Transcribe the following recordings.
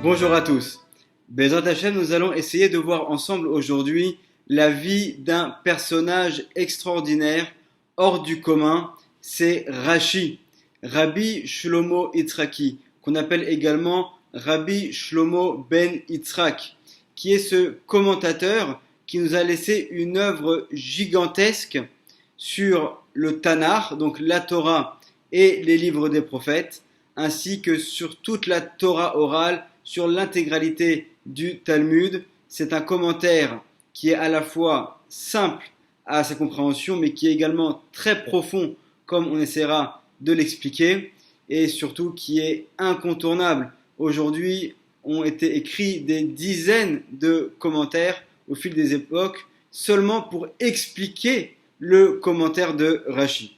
Bonjour à tous. Bezrat Hashem, nous allons essayer de voir ensemble aujourd'hui la vie d'un personnage extraordinaire, hors du commun, c'est Rashi, Rabbi Shlomo Yitzhaki, qu'on appelle également Rabbi Shlomo ben Yitzhak, qui est ce commentateur qui nous a laissé une œuvre gigantesque sur le Tanakh, donc la Torah et les livres des prophètes, ainsi que sur toute la Torah orale, sur l'intégralité du Talmud. C'est un commentaire qui est à la fois simple à sa compréhension, mais qui est également très profond, comme on essaiera de l'expliquer, et surtout qui est incontournable. Aujourd'hui, ont été écrits des dizaines de commentaires au fil des époques, seulement pour expliquer le commentaire de Rashi.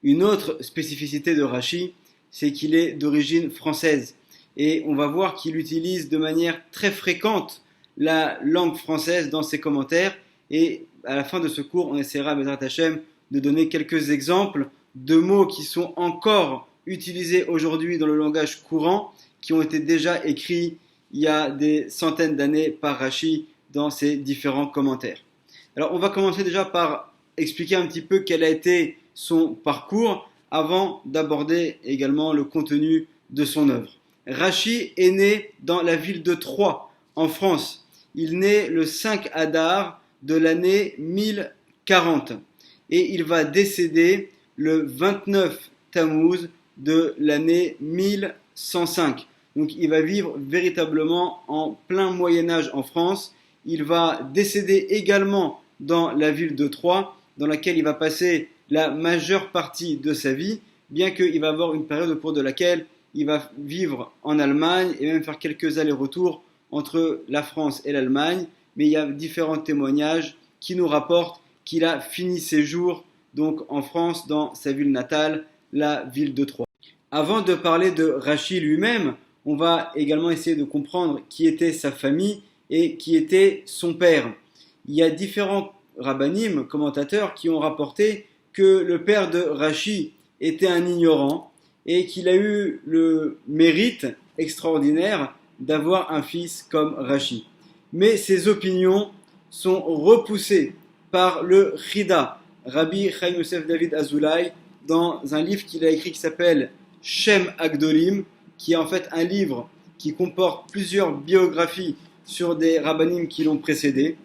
Une autre spécificité de Rashi, c'est qu'il est d'origine française. Et on va voir qu'il utilise de manière très fréquente la langue française dans ses commentaires. Et à la fin de ce cours, on essaiera, Bezrat Hashem, de donner quelques exemples de mots qui sont encore utilisés aujourd'hui dans le langage courant, qui ont été déjà écrits il y a des centaines d'années par Rashi dans ses différents commentaires. Alors on va commencer déjà par expliquer un petit peu quel a été son parcours avant d'aborder également le contenu de son œuvre. Rashi est né dans la ville de Troyes, en France. Il naît le 5 Adar de l'année 1040 et il va décéder le 29 Tammuz de l'année 1105. Donc il va vivre véritablement en plein Moyen-Âge en France. Il va décéder également dans la ville de Troyes, dans laquelle il va passer la majeure partie de sa vie, bien qu'il va avoir une période au cours de laquelle il va vivre en Allemagne et même faire quelques allers-retours entre la France et l'Allemagne. Mais il y a différents témoignages qui nous rapportent qu'il a fini ses jours donc en France, dans sa ville natale, la ville de Troyes. Avant de parler de Rashi lui-même, on va également essayer de comprendre qui était sa famille et qui était son père. Il y a différents rabbanim, commentateurs, qui ont rapporté que le père de Rashi était un ignorant et qu'il a eu le mérite extraordinaire d'avoir un fils comme Rashi. Mais ces opinions sont repoussées par le Chida, Rabbi Chaim Yosef David Azoulay, dans un livre qu'il a écrit qui s'appelle Shem Agdolim, qui est en fait un livre qui comporte plusieurs biographies sur des rabbanim qui l'ont précédé,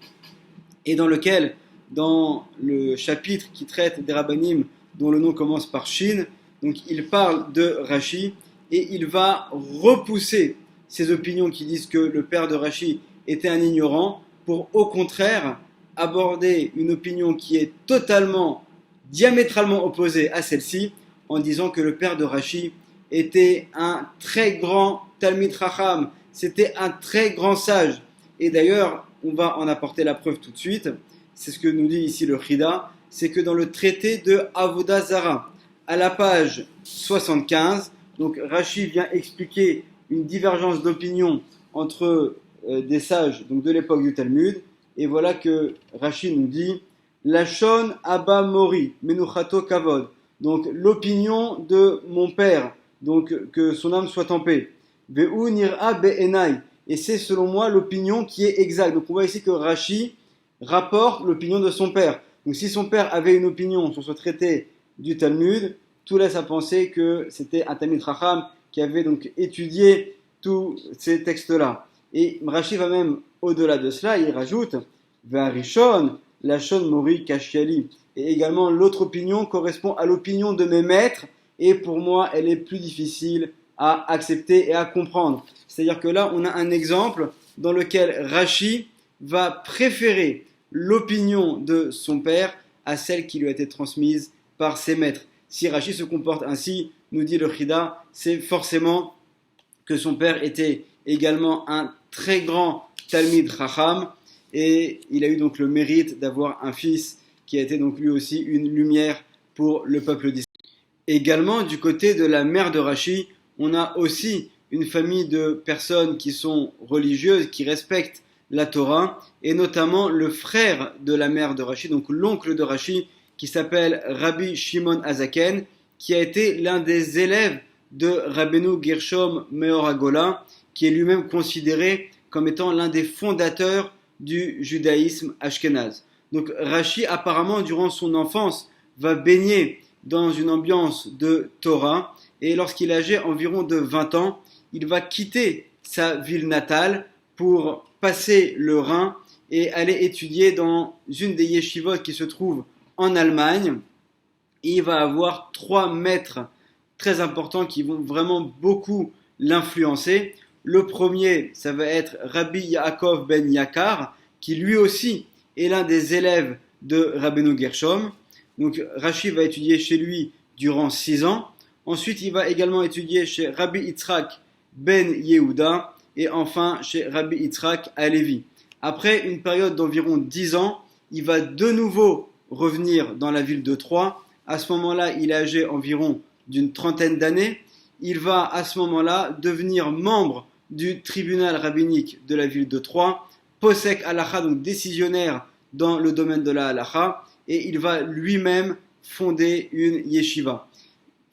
et dans lequel, dans le chapitre qui traite des rabbanim dont le nom commence par Shin, donc il parle de Rashi, et il va repousser ces opinions qui disent que le père de Rashi était un ignorant, pour au contraire aborder une opinion qui est totalement, diamétralement opposée à celle-ci, en disant que le père de Rashi était un très grand Talmid Chacham, c'était un très grand sage. Et d'ailleurs, on va en apporter la preuve tout de suite, c'est ce que nous dit ici le Chida, c'est que dans le traité de Avodah Zara, à la page 75, donc Rashi vient expliquer une divergence d'opinion entre des sages donc de l'époque du Talmud, et voilà que Rashi nous dit Lachon Abba Mori, Menuchato Kavod, donc l'opinion de mon père, donc que son âme soit en paix. Ve'u nir'a be'enai, et c'est selon moi l'opinion qui est exacte. Donc on voit ici que Rashi rapporte l'opinion de son père. Donc si son père avait une opinion sur ce traité du Talmud, tout laisse à penser que c'était un Talmid Chacham qui avait donc étudié tous ces textes-là. Et Rashi va même au-delà de cela, il rajoute Ve'arishon Lachon Mori Kashiali. Et également l'autre opinion correspond à l'opinion de mes maîtres, et pour moi elle est plus difficile à accepter et à comprendre. C'est-à-dire que là on a un exemple dans lequel Rashi va préférer l'opinion de son père à celle qui lui a été transmise par ses maîtres. Si Rashi se comporte ainsi, nous dit le Chida, c'est forcément que son père était également un très grand Talmid Chacham, et il a eu donc le mérite d'avoir un fils qui a été donc lui aussi une lumière pour le peuple d'Israël. Également, du côté de la mère de Rashi, on a aussi une famille de personnes qui sont religieuses, qui respectent la Torah, et notamment le frère de la mère de Rashi, donc l'oncle de Rashi, qui s'appelle Rabbi Shimon Azaken, qui a été l'un des élèves de Rabbeinu Gershom Meor HaGola, qui est lui-même considéré comme étant l'un des fondateurs du judaïsme ashkénaze. Donc Rashi, apparemment, durant son enfance, va baigner dans une ambiance de Torah, et lorsqu'il est âgé environ de 20 ans, il va quitter sa ville natale pour passer le Rhin et aller étudier dans une des yeshivot qui se trouve en Allemagne. Et il va avoir 3 maîtres très importants qui vont vraiment beaucoup l'influencer. Le premier, ça va être Rabbi Yaakov ben Yakar, qui lui aussi est l'un des élèves de Rabbeinu Gershom. Donc Rashi va étudier chez lui durant 6 ans. Ensuite, il va également étudier chez Rabbi Yitzhak ben Yehuda et enfin chez Rabbi Yitzhak Halevi. Après une période d'environ 10 ans, il va de nouveau revenir dans la ville de Troyes. À ce moment-là, il est âgé environ d'une trentaine d'années. Il va à ce moment-là devenir membre du tribunal rabbinique de la ville de Troyes, posek halacha, donc décisionnaire dans le domaine de la halacha, et il va lui-même fonder une yeshiva.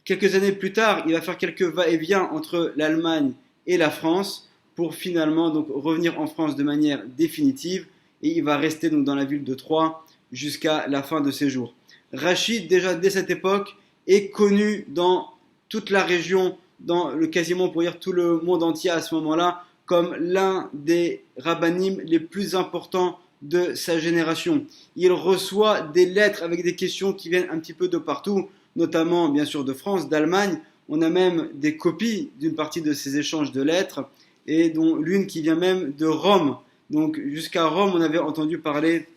Quelques années plus tard, il va faire quelques va-et-vient entre l'Allemagne et la France pour finalement donc revenir en France de manière définitive, et il va rester donc dans la ville de Troyes jusqu'à la fin de ses jours. Rashi, déjà dès cette époque, est connu dans toute la région, dans le quasiment pour dire tout le monde entier à ce moment-là, comme l'un des rabbanim les plus importants de sa génération. Il reçoit des lettres avec des questions qui viennent un petit peu de partout, notamment bien sûr de France, d'Allemagne. On a même des copies d'une partie de ces échanges de lettres, et dont l'une qui vient même de Rome. Donc jusqu'à Rome, on avait entendu parler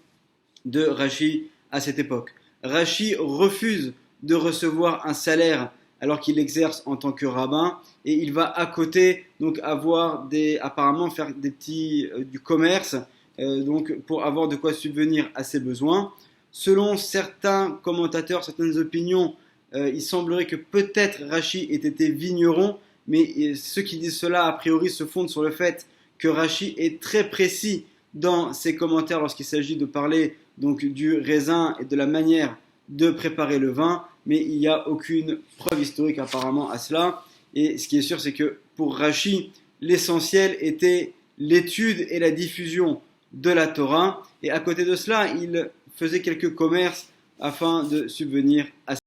de Rashi à cette époque. Rashi refuse de recevoir un salaire alors qu'il exerce en tant que rabbin, et il va à côté donc apparemment faire du commerce, donc pour avoir de quoi subvenir à ses besoins. Selon certains commentateurs, certaines opinions, il semblerait que peut-être Rashi ait été vigneron, mais ceux qui disent cela a priori se fondent sur le fait que Rashi est très précis dans ses commentaires lorsqu'il s'agit de parler donc du raisin et de la manière de préparer le vin, mais il n'y a aucune preuve historique apparemment à cela. Et ce qui est sûr, c'est que pour Rashi, l'essentiel était l'étude et la diffusion de la Torah, et à côté de cela, il faisait quelques commerces afin de subvenir à ça.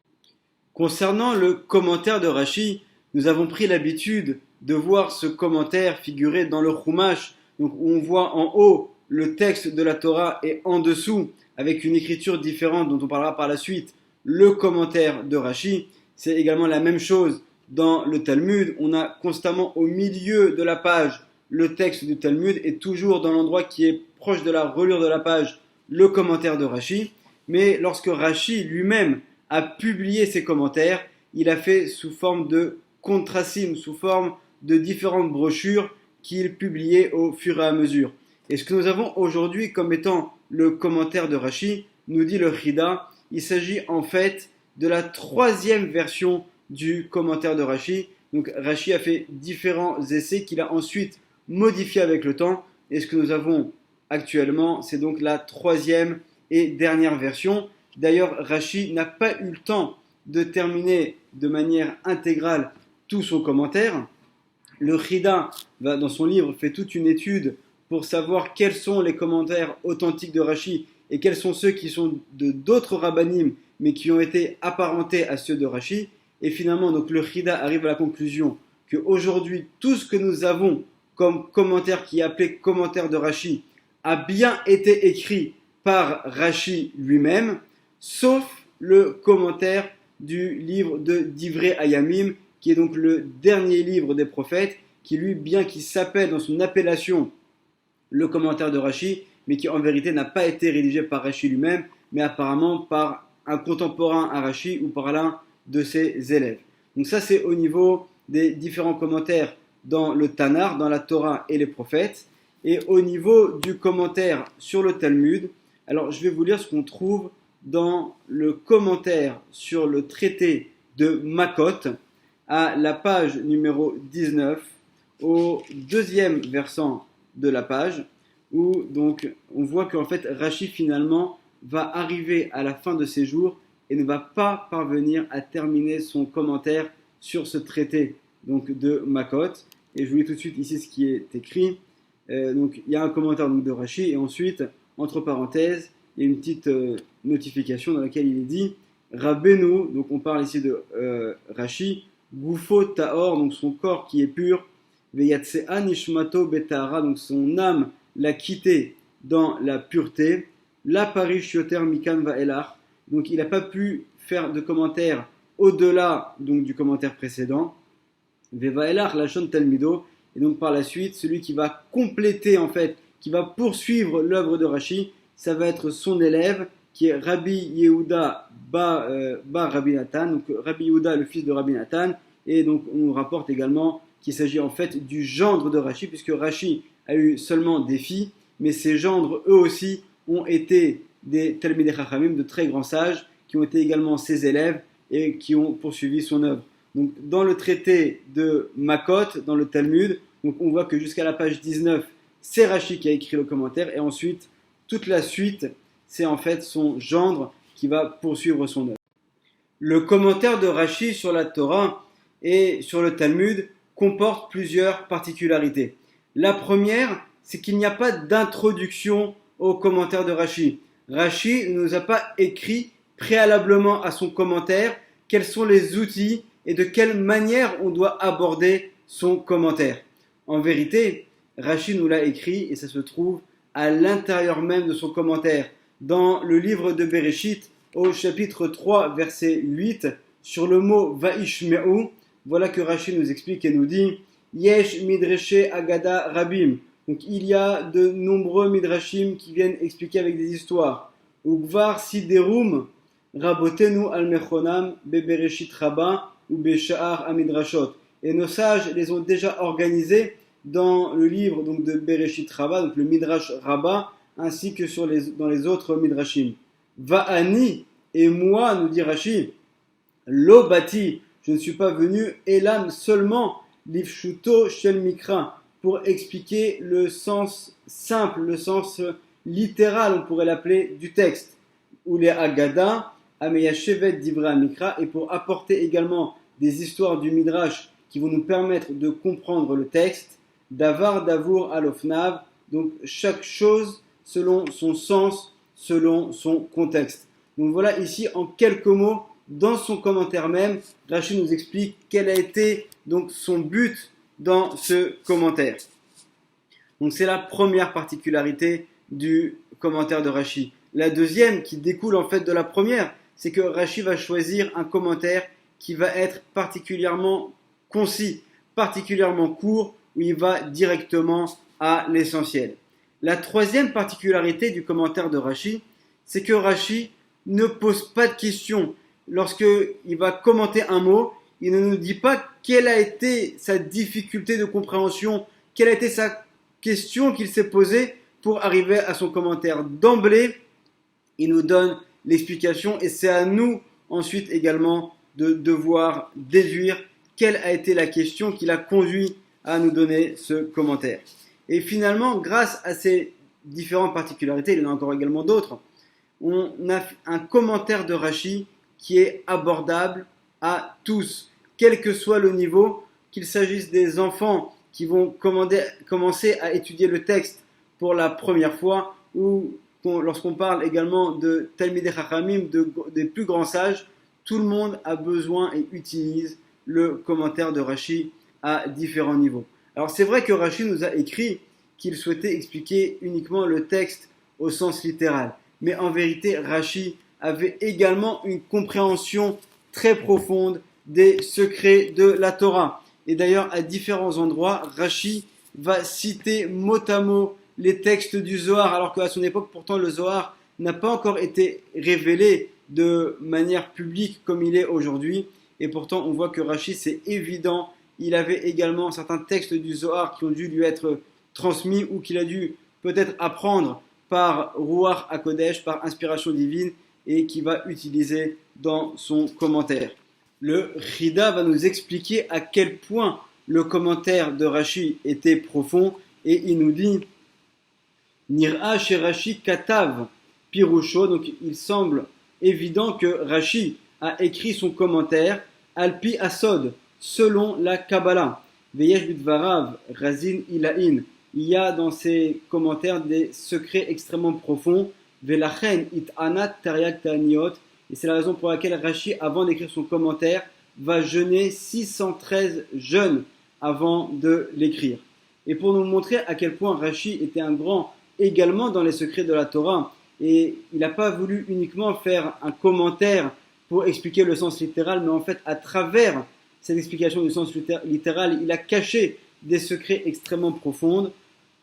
Concernant le commentaire de Rashi, nous avons pris l'habitude de voir ce commentaire figurer dans le Chumash, donc où on voit en haut le texte de la Torah et en dessous, avec une écriture différente dont on parlera par la suite, le commentaire de Rashi. C'est également la même chose dans le Talmud. On a constamment au milieu de la page le texte du Talmud, et toujours dans l'endroit qui est proche de la reliure de la page, le commentaire de Rashi. Mais lorsque Rashi lui-même a publié ses commentaires, il a fait sous forme de contrasim, sous forme de différentes brochures qu'il publiait au fur et à mesure. Et ce que nous avons aujourd'hui comme étant le commentaire de Rashi, nous dit le Chida, il s'agit en fait de la 3e version du commentaire de Rashi. Donc Rashi a fait différents essais qu'il a ensuite modifiés avec le temps, et ce que nous avons actuellement, c'est donc la 3e et dernière version. D'ailleurs, Rashi n'a pas eu le temps de terminer de manière intégrale tout son commentaire. Le Chida, dans son livre, fait toute une étude pour savoir quels sont les commentaires authentiques de Rashi et quels sont ceux qui sont de d'autres rabbanim, mais qui ont été apparentés à ceux de Rashi. Et finalement, donc, le Chida arrive à la conclusion qu'aujourd'hui, tout ce que nous avons comme commentaire qui est appelé commentaire de Rashi a bien été écrit par Rashi lui-même, sauf le commentaire du livre de Divrei Hayamim, qui est donc le dernier livre des prophètes, qui lui, bien qu'il s'appelle dans son appellation le commentaire de Rashi, mais qui en vérité n'a pas été rédigé par Rashi lui-même, mais apparemment par un contemporain à Rashi ou par l'un de ses élèves. Donc ça, c'est au niveau des différents commentaires dans le Tanakh, dans la Torah et les prophètes. Et au niveau du commentaire sur le Talmud, alors je vais vous lire ce qu'on trouve dans le commentaire sur le traité de Makot, à la page numéro 19, au 2e versant de la page, où donc on voit qu'en fait Rashi finalement va arriver à la fin de ses jours et ne va pas parvenir à terminer son commentaire sur ce traité donc de Makot. et je vous lis tout de suite ici ce qui est écrit. Donc il y a un commentaire donc, de Rashi, et ensuite, entre parenthèses, il y a une petite notification dans laquelle il est dit Rabbeinu, donc on parle ici de Rashi, Gufo Taor, donc son corps qui est pur, Veyatsea Nishmato Betahara, donc son âme l'a quitté dans la pureté, La Parish Yoter Mikan Vaelach, donc il n'a pas pu faire de commentaire au-delà donc, du commentaire précédent, Vevaelach Lachon Talmido, et donc par la suite, celui qui va compléter en fait, qui va poursuivre l'œuvre de Rashi, ça va être son élève, qui est Rabbi Yehuda Ba Rabbi Nathan, donc Rabbi Yehuda, le fils de Rabbi Nathan, et donc on nous rapporte également qu'il s'agit en fait du gendre de Rashi, puisque Rashi a eu seulement des filles, mais ses gendres, eux aussi, ont été des Talmidei Chachamim, de très grands sages, qui ont été également ses élèves et qui ont poursuivi son œuvre. Donc dans le traité de Makot, dans le Talmud, donc on voit que jusqu'à la page 19, c'est Rashi qui a écrit le commentaire, et ensuite, toute la suite, c'est en fait son gendre qui va poursuivre son œuvre. Le commentaire de Rashi sur la Torah et sur le Talmud comporte plusieurs particularités. La première, c'est qu'il n'y a pas d'introduction au commentaire de Rashi. Rashi ne nous a pas écrit préalablement à son commentaire quels sont les outils et de quelle manière on doit aborder son commentaire. En vérité, Rashi nous l'a écrit et ça se trouve à l'intérieur même de son commentaire. Dans le livre de Bereshit, au chapitre 3, verset 8, sur le mot Vaishme'u, voilà que Rashi nous explique et nous dit Yesh Midrashe Agada Rabim. Donc il y a de nombreux midrashim qui viennent expliquer avec des histoires. Ugvar Siderum Rabotenu Al-Mechonam Bebereshit Rabba ou Besha'ar Amidrashot. Et nos sages les ont déjà organisés dans le livre donc, de Bereshit Rabba, donc le Midrash Rabba, ainsi que dans les autres midrashim. Va'ani, et moi, nous dit Rashi, lo bati, je ne suis pas venu, elam seulement, l'ifshuto shel mikra, pour expliquer le sens simple, le sens littéral, on pourrait l'appeler, du texte. Ou les agada, ameyashevet divra mikra, et pour apporter également des histoires du midrash qui vont nous permettre de comprendre le texte, davar davour alofnav, donc chaque chose selon son sens, selon son contexte. Donc voilà ici en quelques mots, dans son commentaire même, Rashi nous explique quel a été donc son but dans ce commentaire. Donc c'est la première particularité du commentaire de Rashi. La deuxième, qui découle en fait de la première, c'est que Rashi va choisir un commentaire qui va être particulièrement concis, particulièrement court, où il va directement à l'essentiel. La troisième particularité du commentaire de Rashi, c'est que Rashi ne pose pas de questions. Lorsqu'il va commenter un mot, il ne nous dit pas quelle a été sa difficulté de compréhension, quelle a été sa question qu'il s'est posée pour arriver à son commentaire. D'emblée, il nous donne l'explication et c'est à nous ensuite également de devoir déduire quelle a été la question qui l'a conduit à nous donner ce commentaire. Et finalement, grâce à ces différentes particularités, il y en a encore également d'autres, on a un commentaire de Rashi qui est abordable à tous, quel que soit le niveau, qu'il s'agisse des enfants qui vont commencer à étudier le texte pour la première fois, ou lorsqu'on parle également de Talmidei Chachamim, des plus grands sages, tout le monde a besoin et utilise le commentaire de Rashi à différents niveaux. Alors c'est vrai que Rashi nous a écrit qu'il souhaitait expliquer uniquement le texte au sens littéral, mais en vérité Rashi avait également une compréhension très profonde des secrets de la Torah. Et d'ailleurs à différents endroits, Rashi va citer mot à mot les textes du Zohar, alors qu'à son époque pourtant le Zohar n'a pas encore été révélé de manière publique comme il est aujourd'hui. Et pourtant on voit que Rashi, c'est évident, il avait également certains textes du Zohar qui ont dû lui être transmis ou qu'il a dû peut-être apprendre par Ruach HaKodesh, par inspiration divine, et qui va utiliser dans son commentaire. Le Chida va nous expliquer à quel point le commentaire de Rashi était profond, et il nous dit Nir'a chez Rashi Katav Pirusho, donc il semble évident que Rashi a écrit son commentaire Alpi Asod, selon la Kabbalah. Veyesh bidvarav razin ilain. Il y a dans ces commentaires des secrets extrêmement profonds. Velachen it anat teriak ta'aniot. Et c'est la raison pour laquelle Rashi, avant d'écrire son commentaire, va jeûner 613 jeûnes avant de l'écrire. Et pour nous montrer à quel point Rashi était un grand également dans les secrets de la Torah, et il n'a pas voulu uniquement faire un commentaire pour expliquer le sens littéral, mais en fait à travers cette explication du sens littéral, il a caché des secrets extrêmement profonds.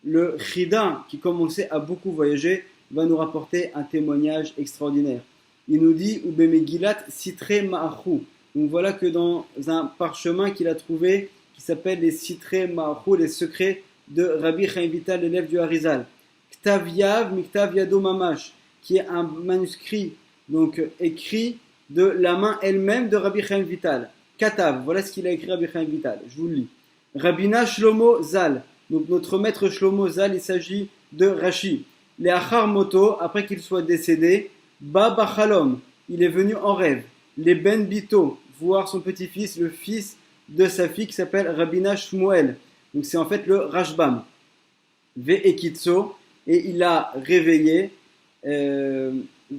Le Chida, qui comme on le sait a beaucoup voyagé, va nous rapporter un témoignage extraordinaire. Il nous dit « Ubemegilat sitre ma'achou ». Donc voilà que dans un parchemin qu'il a trouvé, qui s'appelle les sitre ma'achou, les secrets de Rabbi Chaim Vital, l'élève du Harizal. Ktav Yav Miktav Yado Mamash, qui est un manuscrit donc écrit de la main elle-même de Rabbi Chaim Vital. Katav, voilà ce qu'il a écrit Rabbi Chaim Vital, je vous le lis. Rabbina Shlomo Zal, donc notre maître Shlomo Zal, il s'agit de Rashi. Les Achar Moto, après qu'il soit décédé, Baba Chalom, il est venu en rêve. Les Ben Bito, voir son petit-fils, le fils de sa fille qui s'appelle Rabbina Shmuel. Donc c'est en fait le Rashbam. Ve Ekitso, et il a réveillé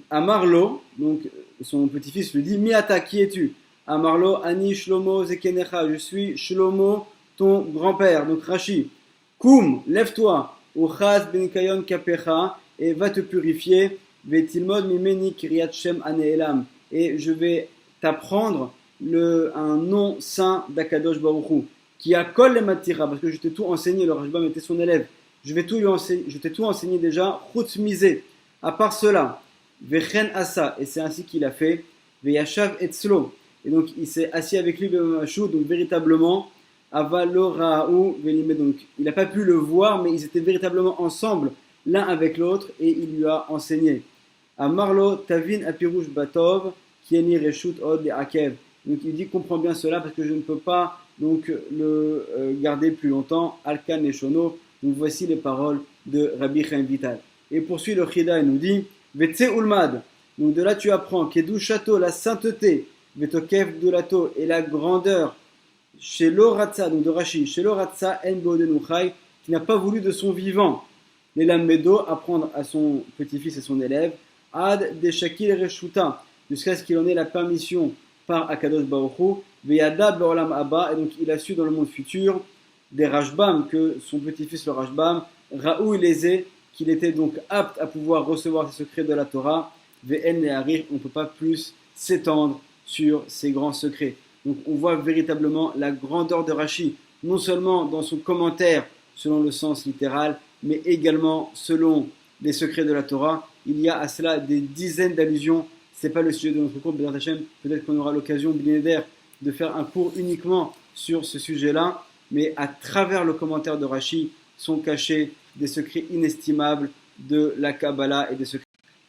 Amarlo, donc son petit-fils lui dit Miata, qui es-tu? Amarlo, Ani Shlomo Zekenecha, je suis Shlomo, ton grand-père, donc Rashi. Koum, lève-toi, Uchaz ben Kayon Kapecha, et va te purifier, Vetilmod Mimeni Kiryat Shem Aneelam, et je vais t'apprendre un nom saint d'Akadosh Baruch Hu, qui a kol le matira, parce que je t'ai tout enseigné, le Rashbam était son élève. Je t'ai tout enseigné déjà, chutz misé, à part cela, vechen asa, et c'est ainsi qu'il a fait, veyashav etzlo, et donc il s'est assis avec lui, donc véritablement, avaloraou velime, donc il n'a pas pu le voir, mais ils étaient véritablement ensemble, l'un avec l'autre, et il lui a enseigné. Amarlo tavin apirouche batov, kieni reshut od le akev, donc il dit comprends bien cela, parce que je ne peux pas donc le garder plus longtemps, alkan et shono. Donc voici les paroles de Rabbi Chaim Vital. Et poursuit le Chida et nous dit Vetse Ulmad. Donc de là tu apprends Kedushato, la sainteté, Vetokev Dulato, et la grandeur, chez l'Oratza, donc de Rashi, chez l'Oratza En Bodenuchai, qui n'a pas voulu de son vivant. Les Lamedo, apprendre à son petit-fils et son élève, Ad de Shakil Reshuta, jusqu'à ce qu'il en ait la permission par Akadosh Baruch Hu, Veyada Beolam Abba, et donc il a su dans le monde futur des Rashbam, que son petit-fils le Rashbam, Raoul Lezé, qu'il était donc apte à pouvoir recevoir ces secrets de la Torah, Ve'en Neharir, on ne peut pas plus s'étendre sur ces grands secrets. Donc on voit véritablement la grandeur de Rashi, non seulement dans son commentaire selon le sens littéral, mais également selon les secrets de la Torah. Il y a à cela des dizaines d'allusions. Ce n'est pas le sujet de notre cours, peut-être qu'on aura l'occasion, de faire un cours uniquement sur ce sujet-là. Mais à travers le commentaire de Rashi sont cachés des secrets inestimables de la Kabbalah et des secrets.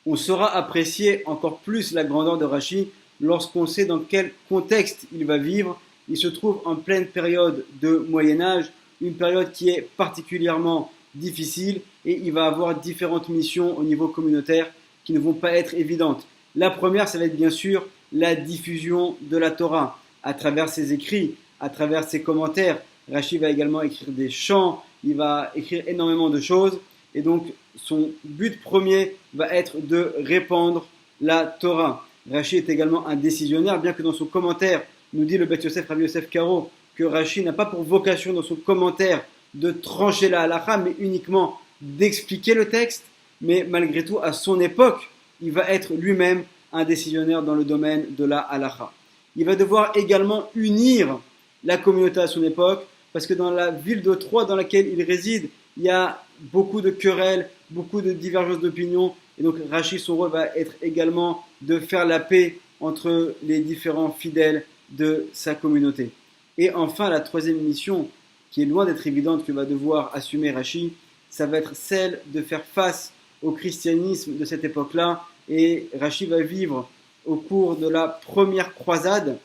On saura apprécier encore plus la grandeur de Rashi lorsqu'on sait dans quel contexte il va vivre. Il se trouve en pleine période de Moyen-Âge, une période qui est particulièrement difficile, et il va avoir différentes missions au niveau communautaire qui ne vont pas être évidentes. La première, ça va être bien sûr la diffusion de la Torah à travers ses écrits, à travers ses commentaires. Rashi va également écrire des chants, il va écrire énormément de choses, et donc son but premier va être de répandre la Torah. Rashi est également un décisionnaire, bien que dans son commentaire, nous dit le Beth Yosef, Rabbi Yosef Karo, que Rashi n'a pas pour vocation dans son commentaire de trancher la halakha, mais uniquement d'expliquer le texte, mais malgré tout, à son époque, il va être lui-même un décisionnaire dans le domaine de la halakha. Il va devoir également unir la communauté à son époque, parce que dans la ville de Troyes dans laquelle il réside, il y a beaucoup de querelles, beaucoup de divergences d'opinion, et donc Rashi, son rôle va être également de faire la paix entre les différents fidèles de sa communauté. Et enfin, la troisième mission, qui est loin d'être évidente, que va devoir assumer Rashi, ça va être celle de faire face au christianisme de cette époque-là, et Rashi va vivre au cours de la première croisade,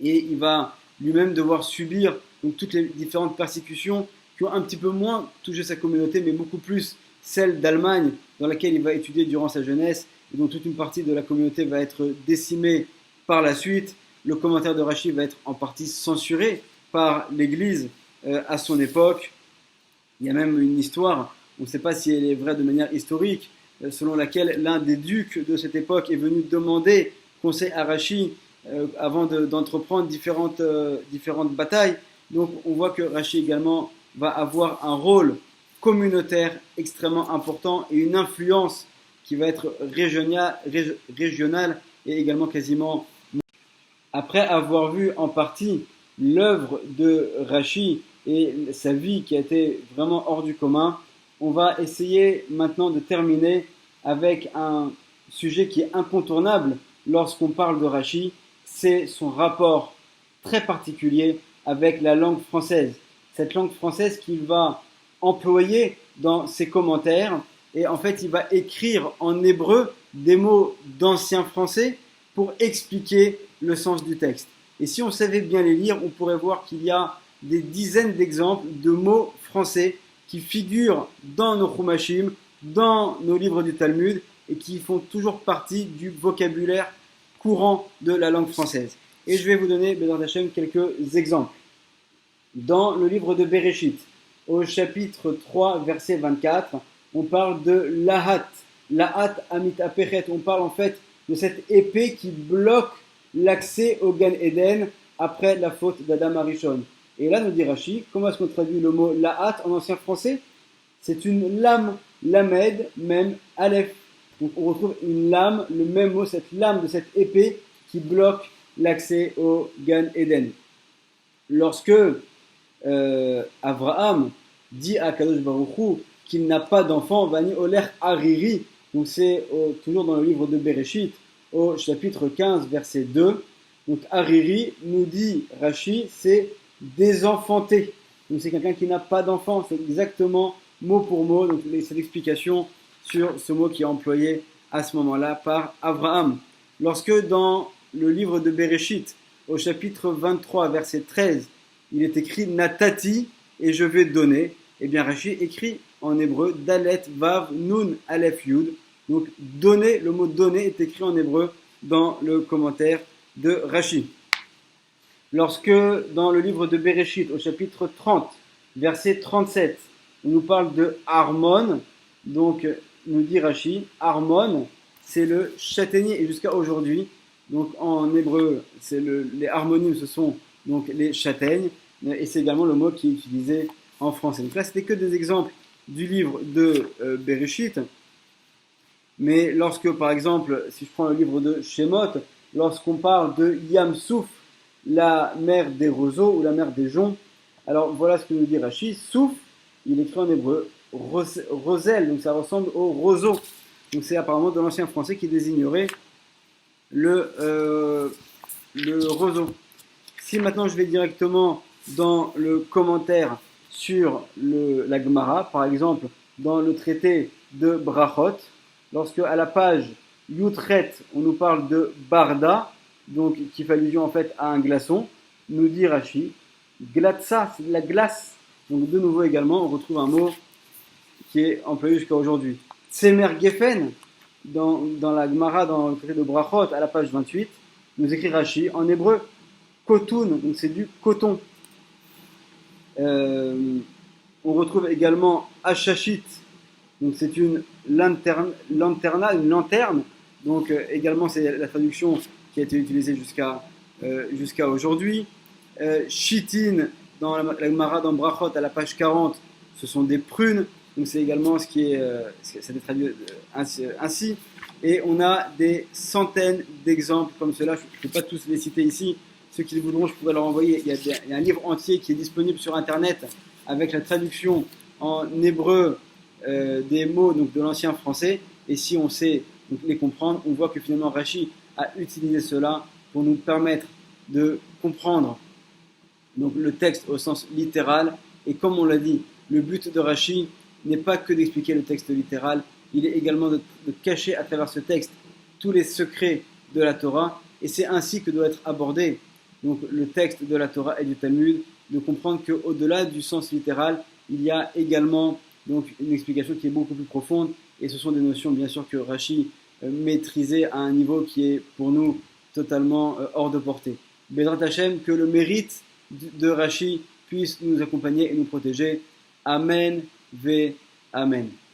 et il va lui-même devoir subir donc, toutes les différentes persécutions qui ont un petit peu moins touché sa communauté, mais beaucoup plus celle d'Allemagne, dans laquelle il va étudier durant sa jeunesse, et dont toute une partie de la communauté va être décimée par la suite. Le commentaire de Rashi va être en partie censuré par l'Église, à son époque. Il y a même une histoire, on ne sait pas si elle est vraie de manière historique, selon laquelle l'un des ducs de cette époque est venu demander conseil à Rachi avant d'entreprendre différentes batailles. Donc on voit que Rachi également va avoir un rôle communautaire extrêmement important et une influence qui va être régionale et également quasiment. Après avoir vu en partie l'œuvre de Rachi et sa vie qui a été vraiment hors du commun, on va essayer maintenant de terminer avec un sujet qui est incontournable lorsqu'on parle de Rachi, c'est son rapport très particulier avec la langue française. Cette langue française qu'il va employer dans ses commentaires, et en fait il va écrire en hébreu des mots d'ancien français pour expliquer le sens du texte. Et si on savait bien les lire, on pourrait voir qu'il y a des dizaines d'exemples de mots français qui figurent dans nos Chumashim, dans nos livres du Talmud, et qui font toujours partie du vocabulaire courant de la langue française. Et je vais vous donner, Bézant Hachem, quelques exemples. Dans le livre de Bereshit, au chapitre 3, verset 24, on parle de Lahat, Lahat Amit Apechet. On parle en fait de cette épée qui bloque l'accès au Gan Eden après la faute d'Adam Arishon. Et là, nous dit Rashi, comment est-ce qu'on traduit le mot Lahat en ancien français? C'est une lame, Lamed, même Aleph. Donc on retrouve une lame, le même mot, cette lame de cette épée qui bloque l'accès au Gan Eden. Lorsque Abraham dit à Kadosh Baruch Hu qu'il n'a pas d'enfant, Vani Oler Hariri, donc c'est toujours dans le livre de Bereshit, au chapitre 15, verset 2. Donc Hariri, nous dit Rashi, c'est désenfanté. Donc c'est quelqu'un qui n'a pas d'enfant, c'est exactement mot pour mot, donc c'est l'explication sur ce mot qui est employé à ce moment-là par Abraham. Lorsque dans le livre de Bereshit, au chapitre 23, verset 13, il est écrit Natati et je vais donner, et bien Rashi écrit en hébreu Dalet Vav Nun Aleph Yud. Donc donner, le mot donner est écrit en hébreu dans le commentaire de Rashi. Lorsque dans le livre de Bereshit, au chapitre 30, verset 37, on nous parle de Harmon, donc nous dit Rashi, Harmon, c'est le châtaignier, et jusqu'à aujourd'hui, donc en hébreu, les harmonimes, ce sont donc les châtaignes, et c'est également le mot qui est utilisé en français. Donc là, c'était que des exemples du livre de Bereshit, mais lorsque, par exemple, si je prends le livre de Shemot, lorsqu'on parle de Yam Souf, la mer des roseaux ou la mer des joncs, alors voilà ce que nous dit Rashi, Souf, il est écrit en hébreu, Rosel, donc ça ressemble au roseau. Donc c'est apparemment de l'ancien français qui désignerait le roseau. Si maintenant je vais directement dans le commentaire sur la Gemara, par exemple dans le traité de Brachot, lorsque à la page Yutret, on nous parle de Barda, donc qui fait allusion en fait à un glaçon, nous dit Rashi, Glatsa, c'est de la glace. Donc de nouveau également, on retrouve un mot qui est employé jusqu'à aujourd'hui. Tsemer Geffen, dans la Gemara, dans le traité de Brachot, à la page 28, nous écrit Rashi en hébreu, Kotun, donc c'est du coton. On retrouve également Ashashit, donc c'est une lanterna, une lanterne, donc également c'est la traduction qui a été utilisée jusqu'à aujourd'hui. Shitin, dans la Gemara dans Brachot à la page 40, ce sont des prunes, donc c'est également ce qui est, ça a été traduit ainsi. Et on a des centaines d'exemples comme cela, je ne peux pas tous les citer ici, ceux qui voudront je pourrais leur envoyer, il y a un livre entier qui est disponible sur internet avec la traduction en hébreu des mots donc, de l'ancien français, et si on sait donc, les comprendre, on voit que finalement Rashi a utilisé cela pour nous permettre de comprendre donc, le texte au sens littéral, et comme on l'a dit, le but de Rashi n'est pas que d'expliquer le texte littéral, il est également de cacher à travers ce texte tous les secrets de la Torah, et c'est ainsi que doit être abordé donc, le texte de la Torah et du Talmud, de comprendre qu'au-delà du sens littéral, il y a également donc, une explication qui est beaucoup plus profonde, et ce sont des notions bien sûr que Rashi maîtrisait à un niveau qui est pour nous totalement hors de portée. Bezrat Hashem, que le mérite de Rashi puisse nous accompagner et nous protéger. Amen ve Amen.